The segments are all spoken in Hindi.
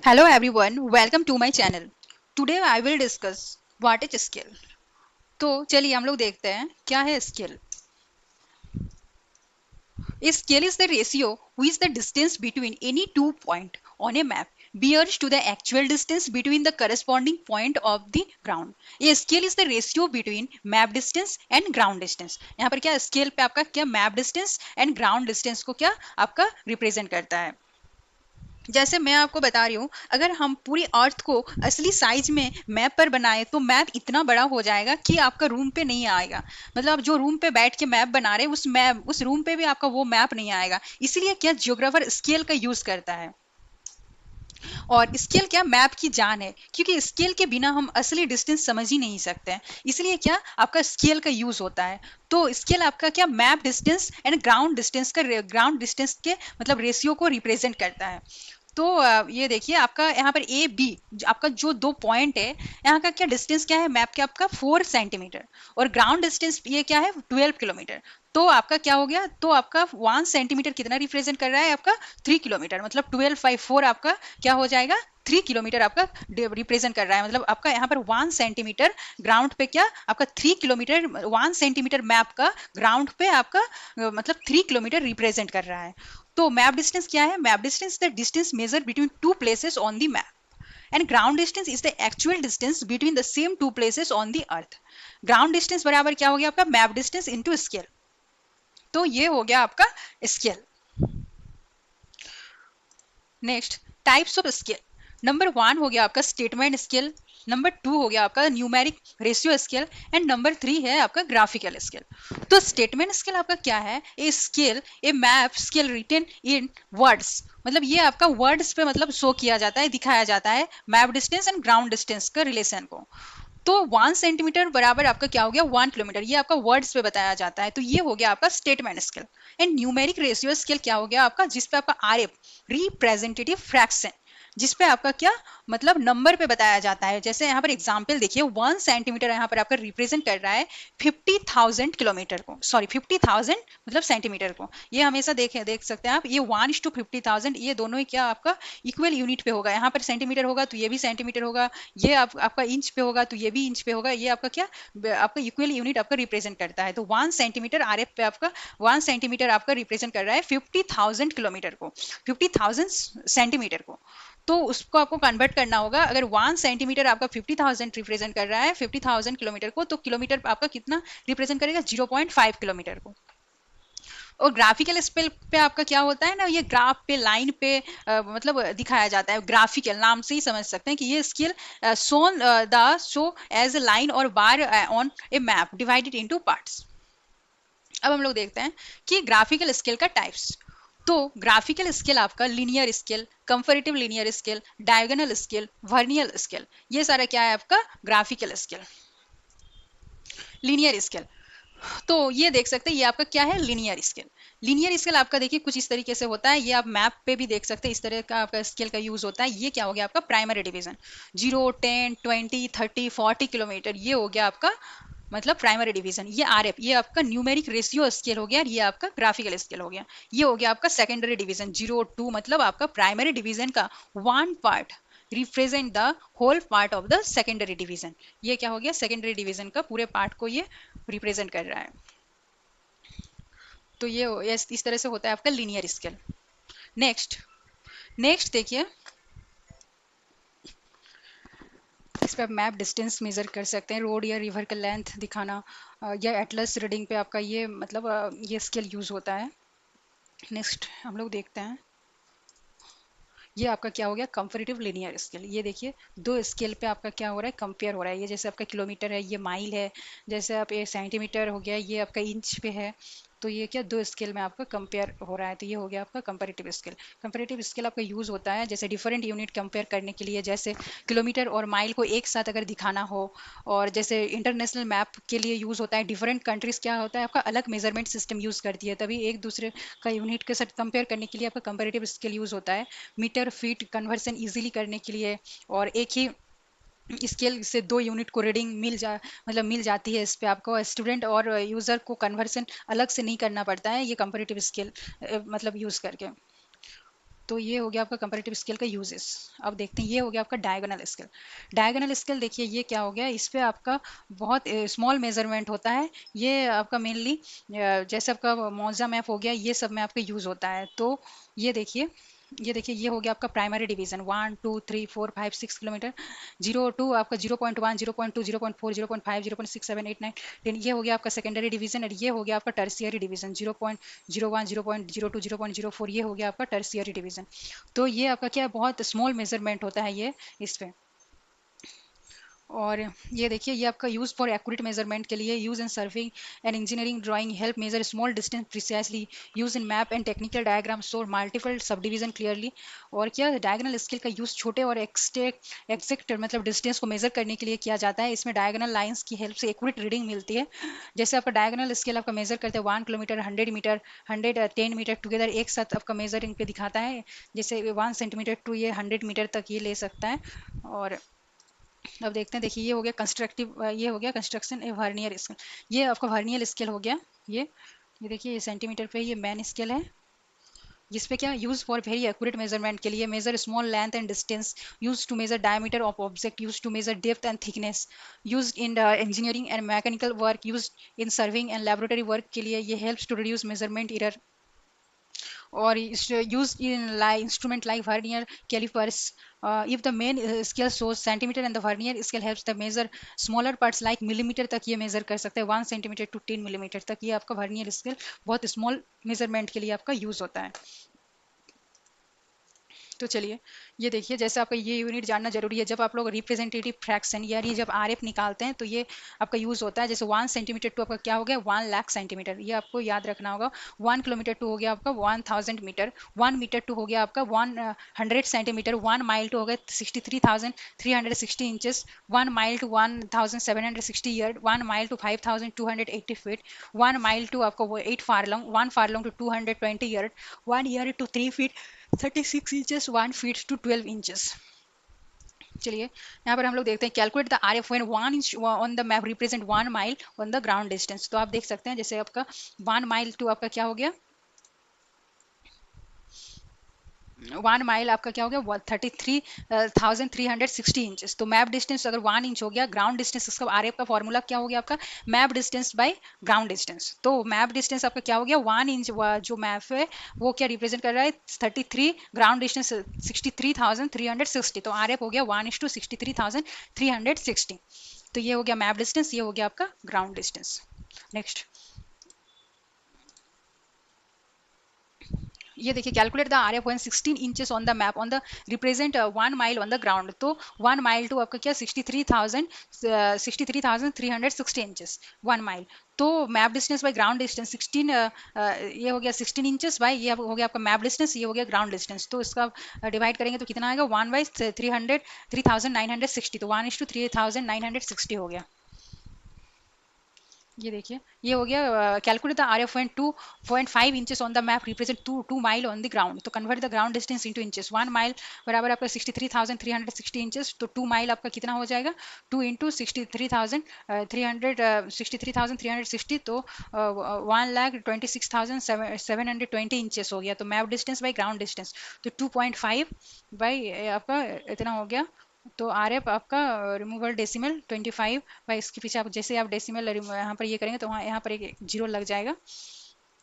Hello everyone, welcome to my channel. Today I will discuss what is skill. तो चलिए हम लोग देखते हैं क्या है scale. A scale is the ratio which the distance between any two point on a map bears to the actual distance between the corresponding point of the ground. A scale is the ratio between map distance and ground distance. यहाँ पर क्या स्केल पे आपका क्या map distance and ground distance को क्या आपका रिप्रेजेंट करता है. जैसे मैं आपको बता रही हूँ, अगर हम पूरी अर्थ को असली साइज में मैप पर बनाए तो मैप इतना बड़ा हो जाएगा कि आपका रूम पे नहीं आएगा. मतलब आप जो रूम पे बैठ के मैप बना रहे हैं उस रूम पे भी आपका वो मैप नहीं आएगा. इसलिए क्या जियोग्राफर स्केल का यूज करता है. और स्केल क्या मैप की जान है, क्योंकि स्केल के बिना हम असली डिस्टेंस समझ ही नहीं सकते हैं. इसलिए क्या आपका स्केल का यूज होता है. तो स्केल आपका क्या map distance and ground distance के मतलब रेशियो को रिप्रेजेंट करता है. तो ये देखिए आपका यहाँ पर ए बी आपका जो दो पॉइंट है, यहाँ का क्या डिस्टेंस क्या है मैप के आपका 4 सेंटीमीटर और ग्राउंड डिस्टेंस ये क्या है 12 किलोमीटर. तो आपका क्या हो गया, तो आपका 1 सेंटीमीटर कितना रिप्रेजेंट कर रहा है आपका 3 किलोमीटर. मतलब 12/4 आपका क्या हो जाएगा 3 किलोमीटर आपका रिप्रेजेंट कर रहा है. मतलब आपका यहाँ पर 1 सेंटीमीटर ग्राउंड पे क्या आपका 3 किलोमीटर 1 सेंटीमीटर मैप का ग्राउंड पे आपका मतलब 3 किलोमीटर रिप्रेजेंट कर रहा है. तो मैप डिस्टेंस क्या है, map distance the distance measure between two places on the map and ground distance is the actual distance between the same two places on the earth. Ground distance बराबर क्या हो गया आपका मैप डिस्टेंस इनटू स्केल. तो ये हो गया आपका scale. Next types of scale. Number 1 हो गया आपका स्टेटमेंट स्केल. नंबर 2 हो गया आपका numeric ratio scale and number 3 है आपका ग्राफिकल स्केल. तो स्टेटमेंट स्केल आपका क्या है, a scale a map scale written in words. मतलब ये आपका वर्ड्स पे मतलब शो किया जाता है, दिखाया जाता है map distance and ground distance का रिलेशन को. तो 1 सेंटीमीटर बराबर आपका क्या हो गया 1 किलोमीटर, ये आपका वर्ड्स पे बताया जाता है. तो ये हो गया आपका statement scale. And numeric ratio scale क्या हो गया आपका, जिसपे आपका आरएफ रिप्रेजेंटेटिव फ्रैक्शन, जिसपे आपका क्या मतलब नंबर पे बताया जाता है. जैसे यहाँ पर एग्जांपल देखिए 1 सेंटीमीटर यहाँ पर आपका रिप्रेजेंट कर रहा है 50,000 किलोमीटर को, सॉरी 50,000 मतलब सेंटीमीटर को. ये हमेशा देख सकते हैं आप, ये 1:50,000 ये दोनों ही क्या आपका इक्वल यूनिट पे होगा. यहाँ पर सेंटीमीटर होगा तो ये भी सेंटीमीटर होगा, ये आपका इंच पे होगा तो ये भी इंच पे होगा. ये आपका क्या आपका इक्वल यूनिट आपका रिप्रेजेंट करता है. तो 1 सेंटीमीटर आर एफ पे आपका 1 सेंटीमीटर आपका रिप्रेजेंट कर रहा है 50,000 किलोमीटर को, 50,000 सेंटीमीटर को. तो उसको आपको कन्वर्ट करना होगा. अगर 1 सेंटीमीटर आपका 50,000 रिप्रेजेंट कर रहा है 50,000 किलोमीटर को, तो किलोमीटर आपका कितना रिप्रेजेंट करेगा 0.5 किलोमीटर को. और ग्राफिकल स्पेल पे आपका क्या होता है ना, ये ग्राफ पे लाइन पे मतलब दिखाया जाता है. ग्राफिकल नाम से ही समझ सकते हैं कि ये scale shown the show as a line or bar on a map divided into parts. अब हम लोग देखते हैं कि ग्राफिकल स्केल का टाइप्स. तो ग्राफिकल स्केल आपका linear scale, comparative linear scale, diagonal scale, vernier scale, ये सारा क्या है आपका ग्राफिकल स्केल. लीनियर स्केल, तो ये देख सकते हैं ये आपका क्या है लीनियर स्केल. लीनियर स्केल आपका देखिए कुछ इस तरीके से होता है, ये आप मैप पे भी देख सकते हैं इस तरह का आपका स्केल का यूज होता है. ये क्या हो गया आपका प्राइमरी डिवीजन 0, 10, 20, 30, 40 किलोमीटर, ये हो गया आपका मतलब प्राइमरी डिवीजन. ये आरएफ ये आपका न्यूमेरिक रेशियो स्केल हो गया, ये आपका ग्राफिकल स्केल हो गया. ये हो गया आपका सेकेंडरी डिवीजन 0, 2 मतलब आपका प्राइमरी डिवीजन का one part represent the whole part of the secondary division. ये क्या हो गया सेकेंडरी डिवीजन का पूरे पार्ट को ये रिप्रेजेंट कर रहा है. तो ये इस तरह से होता है आपका लीनियर स्केल. नेक्स्ट नेक्स्ट देखिए, इस पे आप मैप डिस्टेंस मेजर कर सकते हैं, रोड या रिवर का लेंथ दिखाना या एटलस रीडिंग पे आपका ये मतलब ये स्केल यूज होता है. नेक्स्ट हम लोग देखते हैं, ये आपका क्या हो गया कंपैरेटिव लीनियर स्केल. ये देखिए दो स्केल पे आपका क्या हो रहा है कंपेयर हो रहा है. ये जैसे आपका किलोमीटर है, ये माइल है, जैसे आप ये सेंटीमीटर हो गया, ये आपका इंच पे है. तो ये क्या दो स्केल में आपका कंपेयर हो रहा है. तो ये हो गया आपका कंपैरेटिव स्केल. कंपैरेटिव स्केल आपका यूज होता है जैसे डिफरेंट यूनिट कंपेयर करने के लिए, जैसे किलोमीटर और माइल को एक साथ अगर दिखाना हो, और जैसे इंटरनेशनल मैप के लिए यूज होता है. डिफरेंट कंट्रीज क्या होता है आपका अलग मेजरमेंट सिस्टम यूज करती है, तभी एक दूसरे का यूनिट के साथ कंपेयर करने के लिए आपका कंपैरेटिव स्केल यूज होता है. मीटर फीट कन्वर्सन इजीली करने के लिए, और एक ही स्केल से दो यूनिट को रीडिंग मिल जाती है. इस पे आपको स्टूडेंट और यूज़र को कन्वर्सन अलग से नहीं करना पड़ता है ये कंपैरेटिव स्केल मतलब यूज़ करके. तो ये हो गया आपका कंपैरेटिव स्केल का यूजेस। अब देखते हैं, ये हो गया आपका डायगोनल स्केल। डायगोनल स्केल देखिए ये क्या हो गया, इस पे आपका बहुत स्मॉल मेजरमेंट होता है। ये आपका मेनली जैसे आपका मौजा मैप हो गया, ये सब में आपका यूज होता है। तो ये देखिए, ये देखिए ये हो गया आपका प्राइमरी डिवीजन 1 2 3 4 5 6 किलोमीटर। 0 2 आपका 0.1 0.2 0.4 0.5 0.6 7 8 9 10। ये हो गया आपका सेकेंडरी डिवीजन। और ये हो गया आपका टर्सियरी डिवीजन 0.01 0.02 0.04। ये हो गया आपका टर्सियरी डिवीजन। तो ये आपका क्या है, बहुत स्मॉल मेजरमेंट होता है ये इस पे। और ये देखिए ये आपका यूज फॉर एक्यूरेट मेजरमेंट के लिए, use in surveying and engineering drawing, help measure small distance precisely, use in map and technical diagram, show multiple sub division clearly. और क्या डायगोनल स्केल का यूज छोटे और एक्जेक्ट मतलब डिस्टेंस को मेजर करने के लिए किया जाता है। इसमें डायगोनल लाइंस की हेल्प से एक्यूरेट रीडिंग मिलती है। जैसे आपका डायगोनल स्केल आपका मेजर करते हैं 1 किलोमीटर 100 मीटर 110 मीटर टुगेदर एक साथ आपका मेजरिंग पे दिखाता है। जैसे 1 सेंटीमीटर टू ये 100 मीटर तक ये ले सकता है। और अब देखते हैं, देखिए ये हो गया कंस्ट्रक्टिव, ये हो गया कंस्ट्रक्शन वर्नियर स्केल। ये आपका वर्नियर स्केल हो गया। ये देखिए ये सेंटीमीटर पे ये मैन स्केल है, जिसपे क्या use for very accurate measurement के लिए, measure small length and distance, use to measure diameter of object, use to measure depth and thickness, use in engineering and mechanical work, use in surveying and laboratory work के लिए। ये helps to reduce measurement error. or is used in instrument like vernier calipers. If the main scale shows centimeter and the vernier scale helps the measure smaller parts like millimeter तक ये measure कर सकते हैं, 1 सेंटीमीटर to 10 मिलीमीटर तक। ये आपका वर्नियर स्केल बहुत स्मॉल मेजरमेंट के लिए आपका यूज होता है। तो चलिए ये देखिए, जैसे आपका ये यूनिट जानना जरूरी है। जब आप लोग रिप्रेजेंटेटिव फ्रैक्शन यानी जब आरएफ निकालते हैं तो ये आपका यूज होता है। जैसे 1 सेंटीमीटर टू आपका क्या हो गया 1 लाख सेंटीमीटर, ये आपको याद रखना होगा। 1 किलोमीटर टू हो गया आपका 1000 मीटर, 1 मीटर टू हो गया आपका 100 सेंटीमीटर, 1 माइल टू हो गया 63,360 inches, 1 mile to 1760 yard, 1 mile to 5280 feet, 1 mile to आपको 8 furlong, 1 furlong to 220 yard, 1 yard to 3 feet 36 inches, 1 feet to 12 inches. चलिए यहाँ पर हम लोग देखते हैं calculate the R F when 1 inch on the map represent 1 mile on the ground distance. तो आप देख सकते हैं जैसे आपका 1 माइल टू आपका क्या हो गया 1 माइल आपका क्या हो गया 33,360 इंचेस। तो मैप डिस्टेंस अगर 1 इंच हो गया, ग्राउंड डिस्टेंस इसका आरएफ का फॉर्मूला क्या हो गया आपका map distance by ground distance. तो मैप डिस्टेंस आपका क्या हो गया 1 इंच जो मैप है वो क्या रिप्रेजेंट कर रहा है 33, ग्राउंड डिस्टेंस 63,360। तो आरएफ हो गया 1:63,360। तो ये हो गया मैप डिस्टेंस, ये हो गया आपका ग्राउंड डिस्टेंस। नेक्स्ट ये देखिए calculate the R F one 16 inches on the map on the represent 1 mile on the ground. तो 1 माइल टू आपका क्या 63,360 इंचेस 1 माइल। तो map distance by ground distance 16, ये हो गया 16 इंचेस बाय ये हो गया आपका मैप डिस्टेंस, ये हो गया ग्राउंड डिस्टेंस। तो इसका डिवाइड करेंगे तो कितना आएगा 1/300 3960। तो 1:3960 हो गया। ये देखिए ये हो गया calculate the R F point 2.5 inches on the map represent 2 mile on the ground. तो convert the ground distance into inches. 1 mile बराबर आपका 63,360 इंचेस। तो 2 माइल आपका कितना हो जाएगा 2 इंटू 63,360 तो 1,26,720 इंचेस हो गया। तो map distance by ground distance तो 2.5 बाई आपका इतना हो गया। तो आर एफ आपका रिमूवल डेसिमल 25 भाई, इसके पीछे आप जैसे आप डेसिमल यहाँ पर ये करेंगे तो वहाँ यहाँ पर एक जीरो लग जाएगा।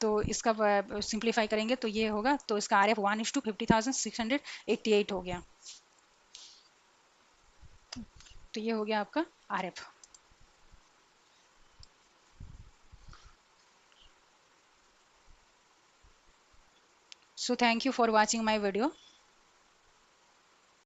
तो इसका सिंप्लीफाई करेंगे तो ये होगा। तो इसका आर एफ 1:50,688 हो गया। तो ये हो गया आपका R F. So thank you for watching my video.